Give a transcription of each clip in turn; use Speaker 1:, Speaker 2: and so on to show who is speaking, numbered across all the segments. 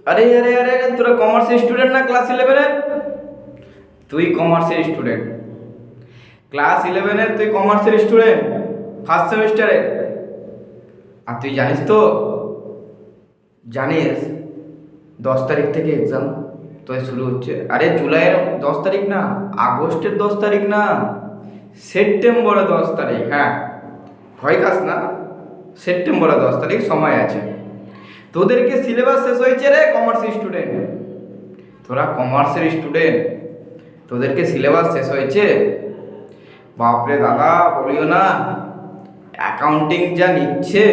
Speaker 1: আরে আরে আরে আরে, তোরা কমার্সের স্টুডেন্ট না ক্লাস ইলেভেনের? তুই কমার্সের স্টুডেন্ট, ক্লাস ইলেভেনের তুই কমার্সের স্টুডেন্ট, ফার্স্ট সেমিস্টারে। আর তুই জানিস তো, জানিস 10 তারিখ থেকে এক্সাম তো শুরু হচ্ছে। আরে জুলাইয়ের 10 তারিখ না, আগস্টের 10 তারিখ না, সেপ্টেম্বরের 10 তারিখ। হ্যাঁ, ভয় খাস না, সেপ্টেম্বরের 10 তারিখ সময় আছে। তোদেরকে সিলেবাস শেষ হয়েছে রে কমার্স স্টুডেন্ট, তোরা কমার্সের স্টুডেন্ট, তোদেরকে সিলেবাস শেষ হয়েছে। বাপরে দাদা বলিও না, অ্যাকাউন্টিং যা নিচ্ছে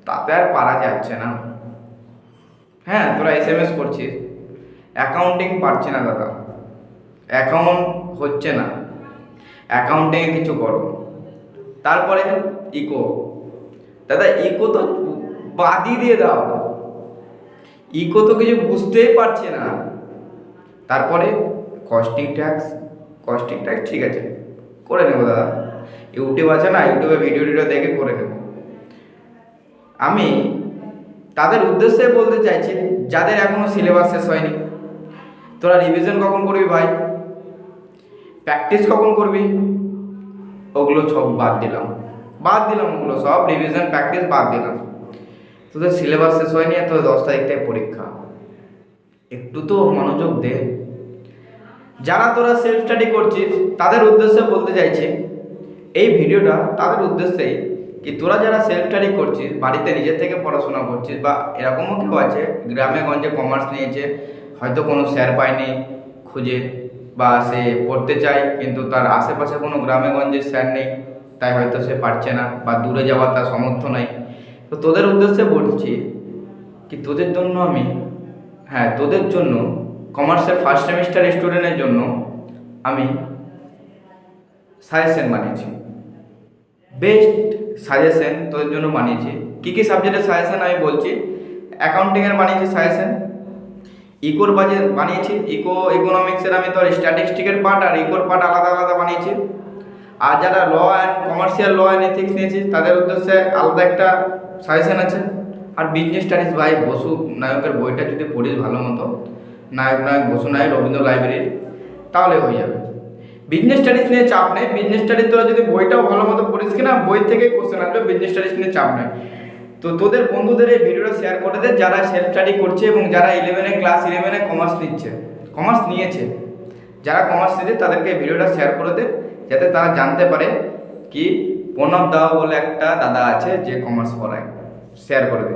Speaker 1: তাতে আর পারা যাচ্ছে না। হ্যাঁ, তোরা এসএমএস করছিস, অ্যাকাউন্টিং পারছি না দাদা, অ্যাকাউন্ট হচ্ছে না, অ্যাকাউন্টিংয়ে কিছু করো। তারপরে ইকো, দাদা ইকো তো বাদই দিয়ে দাও, ইকো তো কিছু বুঝতেই পারছে না। তারপরে কস্টিং ট্যাক্স, কস্টিং ট্যাক্স ঠিক আছে করে নেবো দাদা, ইউটিউব আছে না, ইউটিউবে ভিডিও টিডিও দেখে করে নেবো। আমি তাদের উদ্দেশ্যে বলতে চাইছি যাদের এখনো সিলেবাস শেষ হয়নি, তোরা রিভিশন কখন করবি ভাই, প্র্যাকটিস কখন করবি? ওগুলো সব বাদ দিলাম, বাদ দিলাম, ওগুলো সব রিভিশন প্র্যাকটিস বাদ দিলাম। তোদের সিলেবাস শেষ হয়নি আর তোদের 10 তারিখটায় পরীক্ষা, একটু তো মনোযোগ দে। যারা তোরা সেলফ স্টাডি করছিস তাদের উদ্দেশ্যে বলতে চাইছি, এই ভিডিওটা তাদের উদ্দেশ্যেই কি তোরা যারা সেলফ স্টাডি করছিস, বাড়িতে নিজের থেকে পড়াশোনা করছিস, বা এরকমও কেউ আছে গ্রামে গঞ্জে কমার্স নিয়েছে, হয়তো কোনো স্যার পায়নি খুঁজে, বা সে পড়তে চায় কিন্তু তার আশেপাশে কোনো গ্রামে গঞ্জে স্যার নেই, তাই হয়তো সে পারছে না, বা দূরে যাওয়ার তার সামর্থ্য নাই। তো তোদের উদ্দেশ্যে বলছি কি তোদের জন্য আমি, হ্যাঁ তোদের জন্য, কমার্সের ফার্স্ট সেমিস্টার স্টুডেন্টের জন্য আমি সাজেশন বানিয়েছি, বেস্ট সাজেশন তোদের জন্য বানিয়েছি। কী কী সাবজেক্টের সাজেশন আমি বলছি, অ্যাকাউন্টিংয়ের বানিয়েছি সাজেশন, ইকোর বানিয়েছি, ইকোনমিক্সের আমি তোর স্ট্যাটিস্টিকের পার্ট আর ইকোর পার্ট আলাদা আলাদা বানিয়েছি। আর যারা law and commercial law and ethics নিয়েছি তাদের উদ্দেশ্যে আলাদা একটা সাজেশন আছে। আর বিজনেস স্টাডিজ ভাই, বসু নায়কের বইটা যদি পড়িস ভালো মতো, নায়ক বসু নায়ক রবীন্দ্র লাইব্রেরির, তাহলে হয়ে যাবে। বিজনেস স্টাডিজ নিয়ে চাপ নেই, বিজনেস স্টাডিজ তোরা যদি বইটাও ভালো মতো পড়িস কিনা, বই থেকে কোশ্চেন আসবে, বিজনেস স্টাডিজ নিয়ে চাপ নেই। তো তোদের বন্ধুদের এই ভিডিওটা শেয়ার করে দে যারা সেলফ স্টাডি করছে এবং যারা ক্লাস ইলেভেনে কমার্স নিচ্ছে, কমার্স নিয়েছে, যারা কমার্স নিয়েছে তাদেরকে এই ভিডিওটা শেয়ার করে দে, যাতে তারা জানতে পারে কি প্রণব দা বলে একটা দাদা আছে যে কমার্স পড়ায়, শেয়ার করে দে।